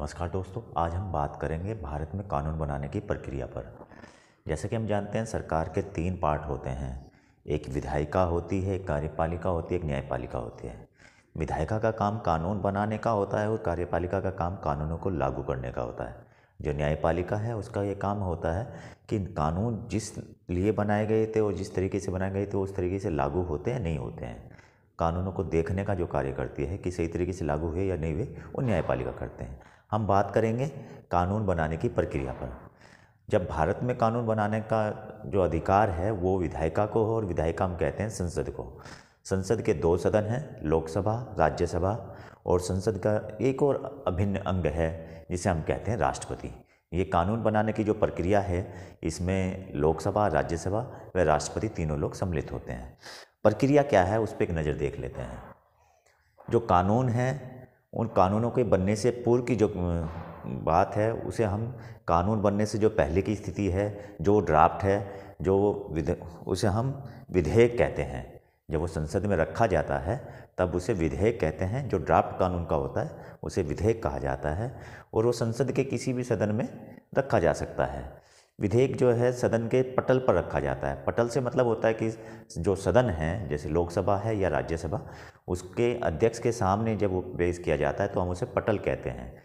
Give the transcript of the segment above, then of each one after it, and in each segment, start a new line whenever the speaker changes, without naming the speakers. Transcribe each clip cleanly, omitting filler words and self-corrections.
नमस्कार दोस्तों, आज हम बात करेंगे भारत में कानून बनाने की प्रक्रिया पर। जैसे कि हम जानते हैं, सरकार के 3 पार्ट होते हैं। एक विधायिका होती है, एक कार्यपालिका होती है, एक न्यायपालिका होती है। विधायिका का काम कानून बनाने का होता है और कार्यपालिका का काम कानूनों को लागू करने का होता है। जो न्यायपालिका है उसका ये काम होता है कि कानून जिस लिए बनाए गए थे और जिस तरीके से बनाए गए थे उस तरीके से लागू होते हैं नहीं होते हैं। कानूनों को देखने का जो कार्य करती है कि सही तरीके से लागू हुए या नहीं हुए, वो न्यायपालिका करते हैं। हम बात करेंगे कानून बनाने की प्रक्रिया पर। जब भारत में कानून बनाने का जो अधिकार है वो विधायिका को हो, और विधायिका हम कहते हैं संसद को। संसद के 2 सदन हैं, लोकसभा, राज्यसभा, और संसद का एक और अभिन्न अंग है जिसे हम कहते हैं राष्ट्रपति। ये कानून बनाने की जो प्रक्रिया है इसमें लोकसभा, राज्यसभा व राष्ट्रपति तीनों लोग सम्मिलित होते हैं। प्रक्रिया क्या है उस पर एक नज़र देख लेते हैं। जो कानून है उन कानूनों के बनने से पूर्व की जो बात है उसे हम कानून बनने से जो पहले की स्थिति है, जो ड्राफ्ट है, उसे हम विधेयक कहते हैं। जब वो संसद में रखा जाता है तब उसे विधेयक कहते हैं। जो ड्राफ्ट कानून का होता है उसे विधेयक कहा जाता है और वो संसद के किसी भी सदन में रखा जा सकता है। विधेयक जो है सदन के पटल पर रखा जाता है। पटल से मतलब होता है कि जो सदन है, जैसे लोकसभा है या राज्यसभा, उसके अध्यक्ष के सामने जब वो पेश किया जाता है तो हम उसे पटल कहते हैं।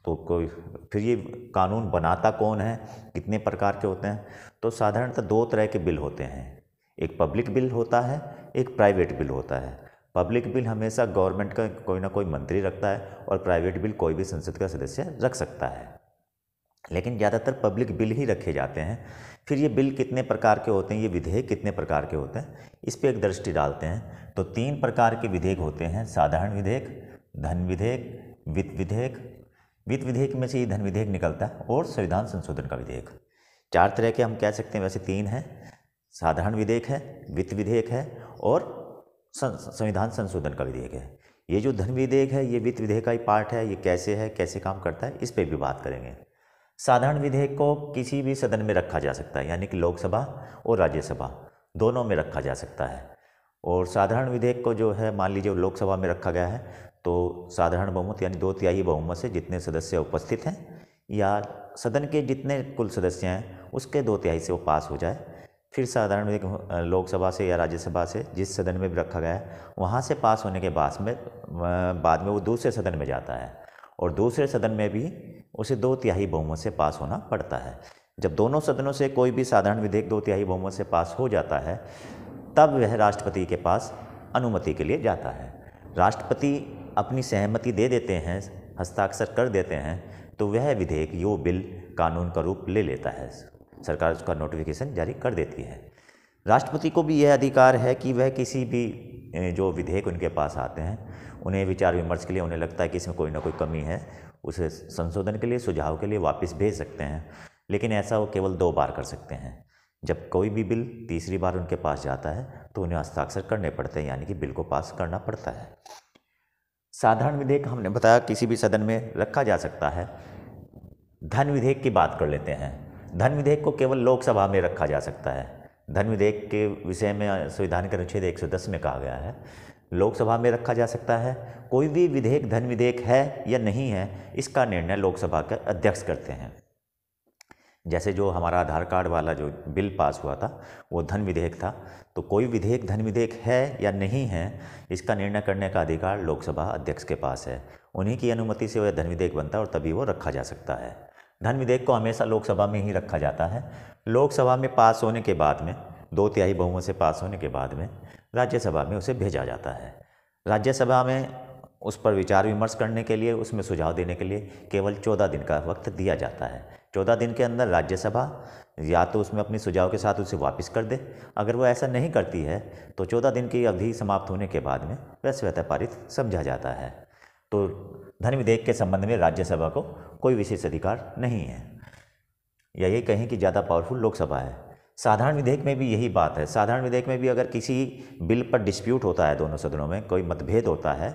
तो कोई फिर ये कानून बनाता कौन है, कितने प्रकार के होते हैं? तो साधारणतः 2 तरह के बिल होते हैं। एक पब्लिक बिल होता है, एक प्राइवेट बिल होता है। पब्लिक बिल हमेशा गवर्नमेंट का कोई ना कोई मंत्री रखता है और प्राइवेट बिल कोई भी संसद का सदस्य रख सकता है, लेकिन ज़्यादातर पब्लिक बिल ही रखे जाते हैं। फिर ये बिल कितने प्रकार के होते हैं, ये विधेयक कितने प्रकार के होते हैं, इस पर एक दृष्टि डालते हैं। तो 3 प्रकार के विधेयक होते हैं: साधारण विधेयक, धन विधेयक, वित्त विधेयक। वित्त विधेयक में से ही धन विधेयक निकलता है, और संविधान संशोधन का विधेयक। 4 तरह के हम कह सकते हैं, वैसे 3 हैं। साधारण विधेयक है, वित्त विधेयक है और संविधान संशोधन का विधेयक है। ये जो धन विधेयक है ये वित्त विधेयक का ही पार्ट है। ये कैसे है, कैसे काम करता है, इस पर भी बात करेंगे। साधारण विधेयक को किसी भी सदन में रखा जा सकता है, यानी कि लोकसभा और राज्यसभा दोनों में रखा जा सकता है। और साधारण विधेयक को जो है, मान लीजिए लोकसभा में रखा गया है तो साधारण बहुमत यानी 2/3 बहुमत से जितने सदस्य उपस्थित हैं या सदन के जितने कुल सदस्य हैं उसके 2/3 से वो पास हो जाए। फिर साधारण विधेयक लोकसभा से या राज्यसभा से जिस सदन में भी रखा गया है वहाँ से पास होने के बाद में वो दूसरे सदन में जाता है, और दूसरे सदन में भी उसे 2/3 बहुमत से पास होना पड़ता है। जब दोनों सदनों से कोई भी साधारण विधेयक 2/3 बहुमत से पास हो जाता है तब वह राष्ट्रपति के पास अनुमति के लिए जाता है। राष्ट्रपति अपनी सहमति दे देते हैं, हस्ताक्षर कर देते हैं, तो वह विधेयक, यो बिल कानून का रूप ले लेता है। सरकार उसका नोटिफिकेशन जारी कर देती है। राष्ट्रपति को भी यह अधिकार है कि वह किसी भी जो विधेयक उनके पास आते हैं उन्हें विचार विमर्श के लिए, उन्हें लगता है कि इसमें कोई ना कोई कमी है, उसे संशोधन के लिए, सुझाव के लिए वापस भेज सकते हैं। लेकिन ऐसा वो केवल 2 बार कर सकते हैं। जब कोई भी बिल तीसरी बार उनके पास जाता है तो उन्हें हस्ताक्षर करने पड़ते हैं, यानी कि बिल को पास करना पड़ता है। साधारण विधेयक हमने बताया किसी भी सदन में रखा जा सकता है। धन विधेयक की बात कर लेते हैं। धन विधेयक को केवल लोकसभा में रखा जा सकता है। धन विधेयक के विषय में संविधान के अनुच्छेद 110 में कहा गया है लोकसभा में रखा जा सकता है। कोई भी विधेयक धन विधेयक है या नहीं है, इसका निर्णय लोकसभा के अध्यक्ष करते हैं। जैसे जो हमारा आधार कार्ड वाला जो बिल पास हुआ था वो धन विधेयक था, तो कोई विधेयक धन विधेयक है या नहीं है, इसका निर्णय करने का अधिकार लोकसभा अध्यक्ष के पास है। उन्हीं की अनुमति से वह धन विधेयक बनता है और तभी वो रखा जा सकता है। धन विधेयक को हमेशा लोकसभा में ही रखा जाता है। लोकसभा में पास होने के बाद में, 2/3 बहुमत से पास होने के बाद में राज्यसभा में उसे भेजा जाता है। राज्यसभा में उस पर विचार विमर्श करने के लिए, उसमें सुझाव देने के लिए केवल 14 दिन का वक्त दिया जाता है। 14 दिन के अंदर राज्यसभा या तो उसमें अपने सुझाव के साथ उसे वापस कर दे। अगर वो ऐसा नहीं करती है तो 14 दिन की अवधि समाप्त होने के बाद में वह स्वतः पारित समझा जाता है। तो धन विधेयक के संबंध में राज्यसभा को कोई विशेष अधिकार नहीं है, या ये कहें कि ज़्यादा पावरफुल लोकसभा है। साधारण विधेयक में भी यही बात है। साधारण विधेयक में भी अगर किसी बिल पर डिस्प्यूट होता है, दोनों सदनों में कोई मतभेद होता है,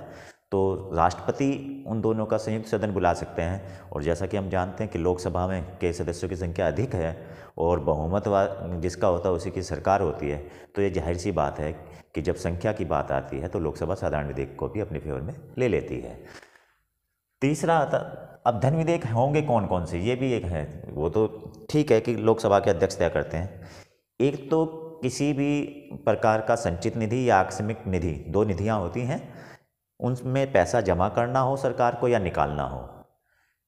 तो राष्ट्रपति उन दोनों का संयुक्त सदन बुला सकते हैं। और जैसा कि हम जानते हैं कि लोकसभा में के सदस्यों की संख्या अधिक है और बहुमत जिसका होता है उसी की सरकार होती है, तो ये जाहिर सी बात है कि जब संख्या की बात आती है तो लोकसभा साधारण विधेयक को भी अपने फेवर में ले लेती है। तीसरा आता, अब धन विधेयक होंगे कौन कौन से, ये भी एक है। वो तो ठीक है कि लोकसभा के अध्यक्ष तय करते हैं। एक तो किसी भी प्रकार का संचित निधि या आकस्मिक निधि, दो निधियां होती हैं, उनमें पैसा जमा करना हो सरकार को या निकालना हो।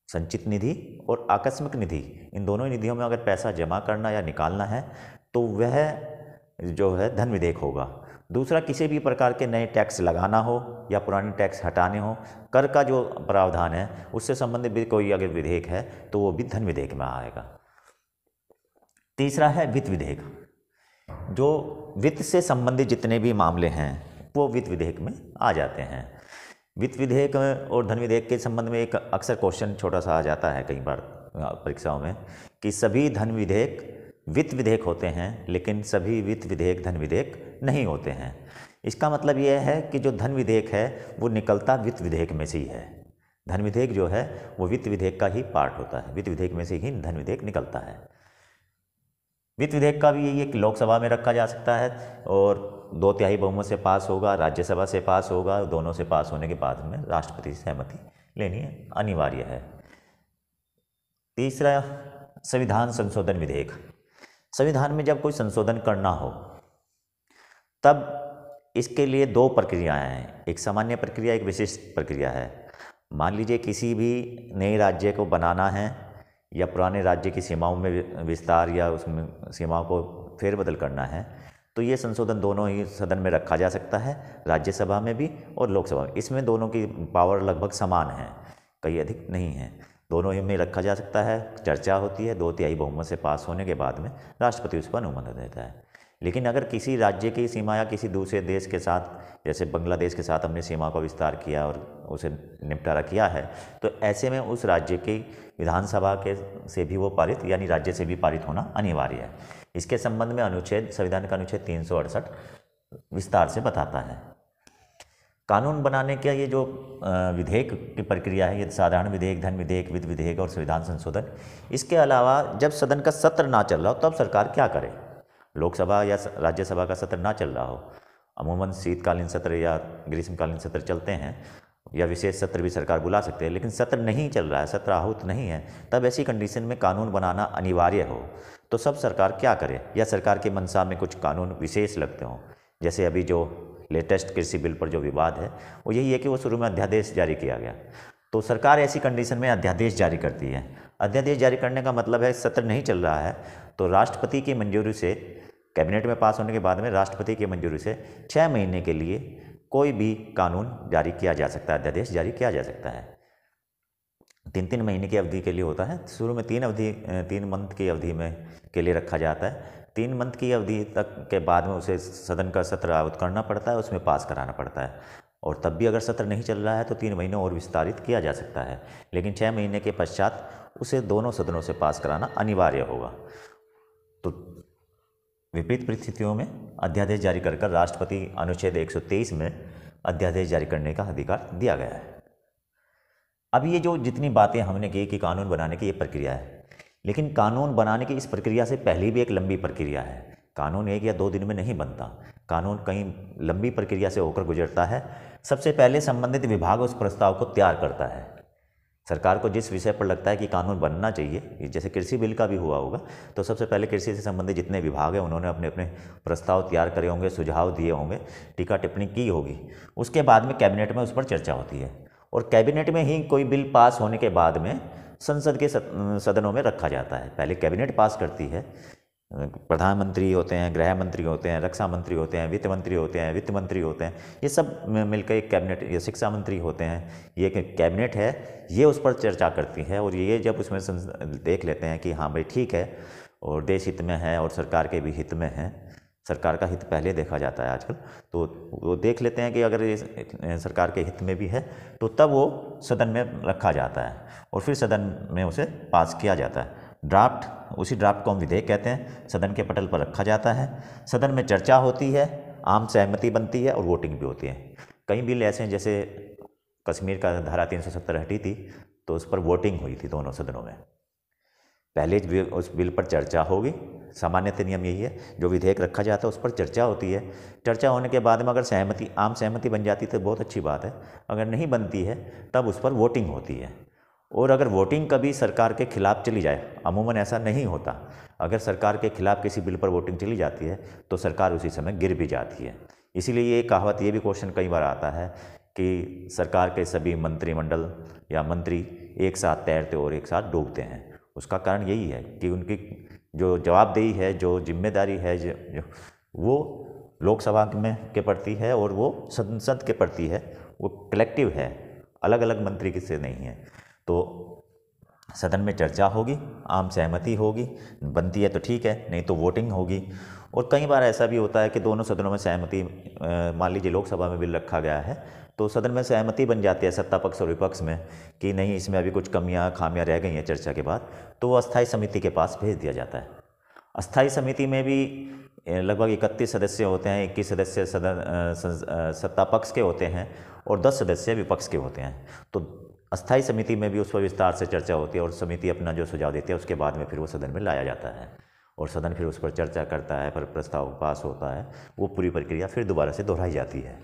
संचित निधि और आकस्मिक निधि, इन दोनों निधियों में अगर पैसा जमा करना या निकालना है तो वह जो है धन विधेयक होगा। दूसरा, किसी भी प्रकार के नए टैक्स लगाना हो या पुराने टैक्स हटाने हो, कर का जो प्रावधान है उससे संबंधित भी कोई अगर विधेयक है तो वो भी धन विधेयक में आएगा। तीसरा है वित्त विधेयक। जो वित्त से संबंधित जितने भी मामले हैं वो वित्त विधेयक में आ जाते हैं। वित्त विधेयक और धन विधेयक के संबंध में एक अक्सर क्वेश्चन छोटा सा आ जाता है कई बार परीक्षाओं में कि सभी धन विधेयक वित्त विधेयक होते हैं लेकिन सभी वित्त विधेयक धन विधेयक नहीं होते हैं। इसका मतलब यह है कि जो धन विधेयक है वो निकलता वित्त विधेयक में से ही है। धन विधेयक जो है वो वित्त विधेयक का ही पार्ट होता है, वित्त विधेयक में से ही धन विधेयक निकलता है। वित्त विधेयक का भी यही है कि लोकसभा में रखा जा सकता है और 2/3 बहुमत से पास होगा, राज्यसभा से पास होगा, दोनों से पास होने के बाद में राष्ट्रपति से सहमति लेनी अनिवार्य है। तीसरा, संविधान संशोधन विधेयक। संविधान में जब कोई संशोधन करना हो तब इसके लिए दो प्रक्रियाएं हैं, एक सामान्य प्रक्रिया, एक विशिष्ट प्रक्रिया है। मान लीजिए किसी भी नए राज्य को बनाना है या पुराने राज्य की सीमाओं में विस्तार या उसमें सीमाओं को फेरबदल करना है तो ये संशोधन दोनों ही सदन में रखा जा सकता है, राज्यसभा में भी और लोकसभा में। इसमें दोनों की पावर लगभग समान है, कहीं अधिक नहीं है, दोनों ही में रखा जा सकता है। चर्चा होती है, 2/3 बहुमत से पास होने के बाद में राष्ट्रपति उसको अनुमोदन देता है। लेकिन अगर किसी राज्य की सीमा या किसी दूसरे देश के साथ, जैसे बांग्लादेश के साथ हमने सीमा का विस्तार किया और उसे निपटारा किया है, तो ऐसे में उस राज्य की विधानसभा के से भी वो पारित यानी राज्य से भी पारित होना अनिवार्य है। इसके संबंध में अनुच्छेद, संविधान का अनुच्छेद 368 विस्तार से बताता है। कानून बनाने का ये जो विधेयक की प्रक्रिया है, ये साधारण विधेयक, धन विधेयक, वित्त विधेयक और संविधान संशोधन। इसके अलावा जब सदन का सत्र ना चल रहा हो तब सरकार क्या करे। लोकसभा या राज्यसभा का सत्र ना चल रहा हो, अमूमन शीतकालीन सत्र या ग्रीष्मकालीन सत्र चलते हैं या विशेष सत्र भी सरकार बुला सकते हैं, लेकिन सत्र नहीं चल रहा है, सत्र आहूत नहीं है, तब ऐसी कंडीशन में कानून बनाना अनिवार्य हो तो सब सरकार क्या करे, या सरकार की मंशा में कुछ कानून विशेष लगते हों। जैसे अभी जो लेटेस्ट कृषि बिल पर जो विवाद है वो यही है कि वो शुरू में अध्यादेश जारी किया गया, तो सरकार ऐसी कंडीशन में अध्यादेश जारी करती है। अध्यादेश जारी करने का मतलब है सत्र नहीं चल रहा है तो राष्ट्रपति की मंजूरी से, कैबिनेट में पास होने के बाद में राष्ट्रपति की मंजूरी से 6 महीने के लिए कोई भी कानून जारी किया जा सकता है, अध्यादेश जारी किया जा सकता है। 3-3 महीने की अवधि के लिए होता है। शुरू में 3 मंथ की अवधि में के लिए रखा जाता है। 3 मंथ की अवधि तक के बाद में उसे सदन का सत्र आहूत करना पड़ता है, उसमें पास कराना पड़ता है। और तब भी अगर सत्र नहीं चल रहा है तो 3 महीने और विस्तारित किया जा सकता है, लेकिन 6 महीने के पश्चात उसे दोनों सदनों से पास कराना अनिवार्य होगा। तो विपरीत परिस्थितियों में अध्यादेश जारी कर राष्ट्रपति अनुच्छेद 123 में अध्यादेश जारी करने का अधिकार दिया गया है। अब ये जो जितनी बातें हमने की कि कानून बनाने की ये प्रक्रिया है, लेकिन कानून बनाने की इस प्रक्रिया से पहले भी एक लंबी प्रक्रिया है। कानून 1 या 2 दिन में नहीं बनता, कानून कहीं लंबी प्रक्रिया से होकर गुजरता है। सबसे पहले संबंधित विभाग उस प्रस्ताव को तैयार करता है। सरकार को जिस विषय पर लगता है कि कानून बनना चाहिए, जैसे कृषि बिल का भी हुआ होगा, तो सबसे पहले कृषि से संबंधित जितने विभाग हैं उन्होंने अपने अपने प्रस्ताव तैयार करे होंगे, सुझाव दिए होंगे, टीका टिप्पणी की होगी। उसके बाद में कैबिनेट में उस पर चर्चा होती है और कैबिनेट में ही कोई बिल पास होने के बाद में संसद के सदनों में रखा जाता है। पहले कैबिनेट पास करती है, प्रधानमंत्री होते हैं, गृह मंत्री होते हैं, रक्षा मंत्री होते हैं, वित्त मंत्री होते हैं, वित्त मंत्री होते हैं, ये सब मिलकर एक कैबिनेट, या शिक्षा मंत्री होते हैं, ये कैबिनेट है, ये उस पर चर्चा करती है। और ये जब उसमें देख लेते हैं कि हाँ भाई ठीक है और देश हित में है और सरकार के भी हित में है, सरकार का हित पहले देखा जाता है आजकल, तो वो देख लेते हैं कि अगर ये सरकार के हित में भी है तो तब वो सदन में रखा जाता है और फिर सदन में उसे पास किया जाता है। ड्राफ्ट, उसी ड्राफ्ट को हम विधेयक कहते हैं, सदन के पटल पर रखा जाता है। सदन में चर्चा होती है, आम सहमति बनती है और वोटिंग भी होती है। कई बिल ऐसे हैं, जैसे कश्मीर का धारा 370 हटी थी तो उस पर वोटिंग हुई थी दोनों सदनों में। पहले उस बिल पर चर्चा होगी, सामान्यतः नियम यही है, जो विधेयक रखा जाता है उस पर चर्चा होती है। चर्चा होने के बाद में अगर सहमति, आम सहमति बन जाती तो बहुत अच्छी बात है। अगर नहीं बनती है तब उस पर वोटिंग होती है। और अगर वोटिंग कभी सरकार के खिलाफ चली जाए, अमूमन ऐसा नहीं होता, अगर सरकार के खिलाफ किसी बिल पर वोटिंग चली जाती है तो सरकार उसी समय गिर भी जाती है। इसीलिए ये कहावत, ये भी क्वेश्चन कई बार आता है कि सरकार के सभी मंत्रिमंडल या मंत्री एक साथ तैरते और एक साथ डूबते हैं। उसका कारण यही है कि उनकी जो जवाबदेही है, जो जिम्मेदारी है, वो लोकसभा में के प्रति है और वो संसद के प्रति है, वो कलेक्टिव है, अलग अलग मंत्री किससे नहीं है। तो सदन में चर्चा होगी, आम सहमति होगी, बनती है तो ठीक है, नहीं तो वोटिंग होगी। और कई बार ऐसा भी होता है कि दोनों सदनों में सहमति, मान लीजिए लोकसभा में बिल रखा गया है तो सदन में सहमति बन जाती है सत्ता पक्ष और विपक्ष में कि नहीं, इसमें अभी कुछ कमियां खामियां रह गई हैं चर्चा के बाद, तो वो अस्थायी समिति के पास भेज दिया जाता है। अस्थायी समिति में भी लगभग 31 सदस्य होते हैं, 21 सदस्य सत्ता पक्ष के होते हैं और 10 सदस्य विपक्ष के होते हैं। तो अस्थायी समिति में भी उस पर विस्तार से चर्चा होती है और समिति अपना जो सुझाव देती है उसके बाद में फिर वो सदन में लाया जाता है और सदन फिर उस पर चर्चा करता है, पर प्रस्ताव पास होता है। वो पूरी प्रक्रिया फिर दोबारा से दोहराई जाती है।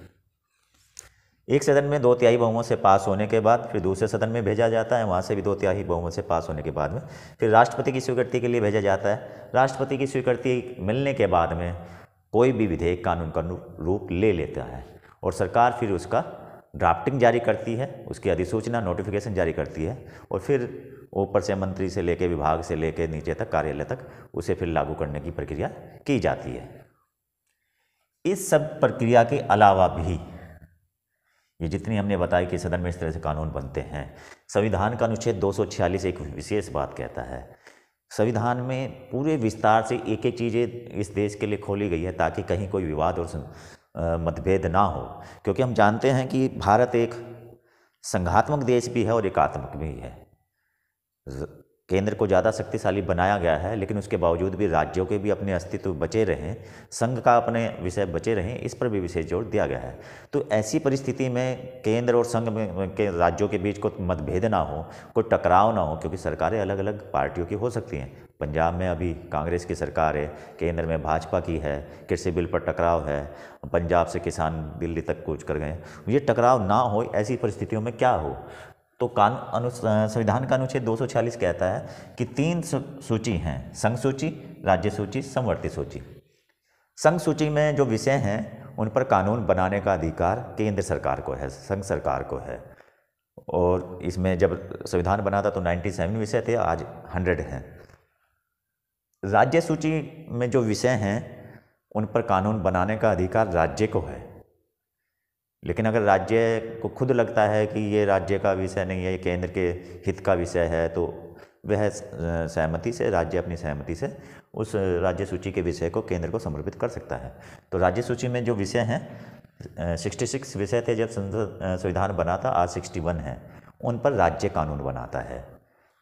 एक सदन में 2/3 बहुमत से पास होने के बाद फिर दूसरे सदन में भेजा जाता है, वहाँ से भी 2/3 बहुमत से पास होने के बाद में फिर राष्ट्रपति की स्वीकृति के लिए भेजा जाता है। राष्ट्रपति की स्वीकृति मिलने के बाद में कोई भी विधेयक कानून का रूप ले लेता है और सरकार फिर उसका ड्राफ्टिंग जारी करती है, उसकी अधिसूचना नोटिफिकेशन जारी करती है और फिर ऊपर से मंत्री से लेकर, विभाग से लेकर नीचे तक, कार्यालय तक उसे फिर लागू करने की प्रक्रिया की जाती है। इस सब प्रक्रिया के अलावा भी ये जितनी हमने बताई कि सदन में इस तरह से कानून बनते हैं, संविधान का अनुच्छेद 246 एक विशेष बात कहता है। संविधान में पूरे विस्तार से एक एक चीज़ें इस देश के लिए खोली गई है ताकि कहीं कोई विवाद और मतभेद ना हो, क्योंकि हम जानते हैं कि भारत एक संघात्मक देश भी है और एकात्मक भी है। केंद्र को ज़्यादा शक्तिशाली बनाया गया है, लेकिन उसके बावजूद भी राज्यों के भी अपने अस्तित्व बचे रहें, संघ का अपने विषय बचे रहें, इस पर भी विशेष जोर दिया गया है। तो ऐसी परिस्थिति में केंद्र और संघ में के राज्यों के बीच कोई मतभेद ना हो, कोई टकराव ना हो, क्योंकि सरकारें अलग अलग पार्टियों की हो सकती हैं। पंजाब में अभी कांग्रेस की सरकार है, केंद्र में भाजपा की है, कृषि बिल पर टकराव है, पंजाब से किसान दिल्ली तक कूच कर गए। ये टकराव ना हो, ऐसी परिस्थितियों में क्या हो, तो संविधान का अनुच्छेद 246 कहता है कि 3 सूची हैं, संघ सूची, राज्य सूची, समवर्ती सूची। संघ सूची में जो विषय हैं उन पर कानून बनाने का अधिकार केंद्र सरकार को है, संघ सरकार को है। और इसमें जब संविधान बना था तो 97 विषय थे, आज 100 हैं। राज्य सूची में जो विषय हैं उन पर कानून बनाने का अधिकार राज्य को है, लेकिन अगर राज्य को खुद लगता है कि ये राज्य का विषय नहीं है, ये केंद्र के हित का विषय है, तो वह सहमति से, राज्य अपनी सहमति से उस राज्य सूची के विषय को केंद्र को समर्पित कर सकता है। तो राज्य सूची में जो विषय हैं 66 विषय थे जब संविधान बना था, आज 61 हैं, उन पर राज्य कानून बनाता है।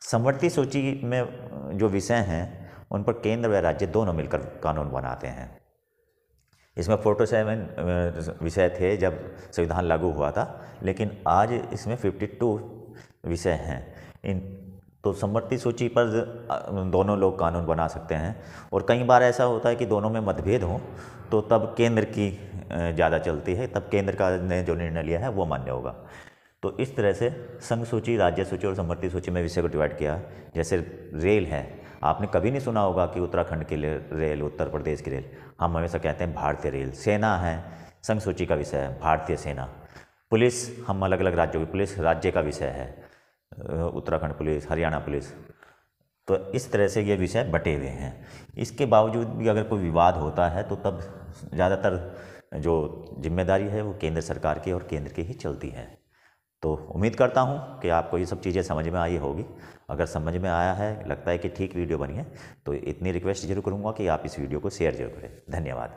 समवर्ती सूची में जो विषय हैं उन पर केंद्र व राज्य दोनों मिलकर कानून बनाते हैं। इसमें 47 विषय थे जब संविधान लागू हुआ था, लेकिन आज इसमें 52 विषय हैं। तो समवर्ती सूची पर दोनों लोग कानून बना सकते हैं। और कई बार ऐसा होता है कि दोनों में मतभेद हों तो तब केंद्र की ज़्यादा चलती है, तब केंद्र का ने जो निर्णय लिया है वो मान्य होगा। तो इस तरह से संघ सूची, राज्य सूची और समवर्ती सूची में विषय को डिवाइड किया। जैसे रेल है, आपने कभी नहीं सुना होगा कि उत्तराखंड की रेल, उत्तर प्रदेश की रेल, हम हमेशा कहते हैं भारतीय रेल। सेना है, संघ सूची का विषय है, भारतीय सेना। पुलिस, हम अलग अलग राज्यों की पुलिस राज्य का विषय है, उत्तराखंड पुलिस, हरियाणा पुलिस। तो इस तरह से ये विषय बटे हुए हैं। इसके बावजूद भी अगर कोई विवाद होता है तो तब ज़्यादातर जो जिम्मेदारी है वो केंद्र सरकार की और केंद्र की ही चलती है। तो उम्मीद करता हूँ कि आपको ये सब चीज़ें समझ में आई होगी। अगर समझ में आया है, लगता है कि ठीक वीडियो बनी है, तो इतनी रिक्वेस्ट जरूर करूँगा कि आप इस वीडियो को शेयर जरूर करें। धन्यवाद।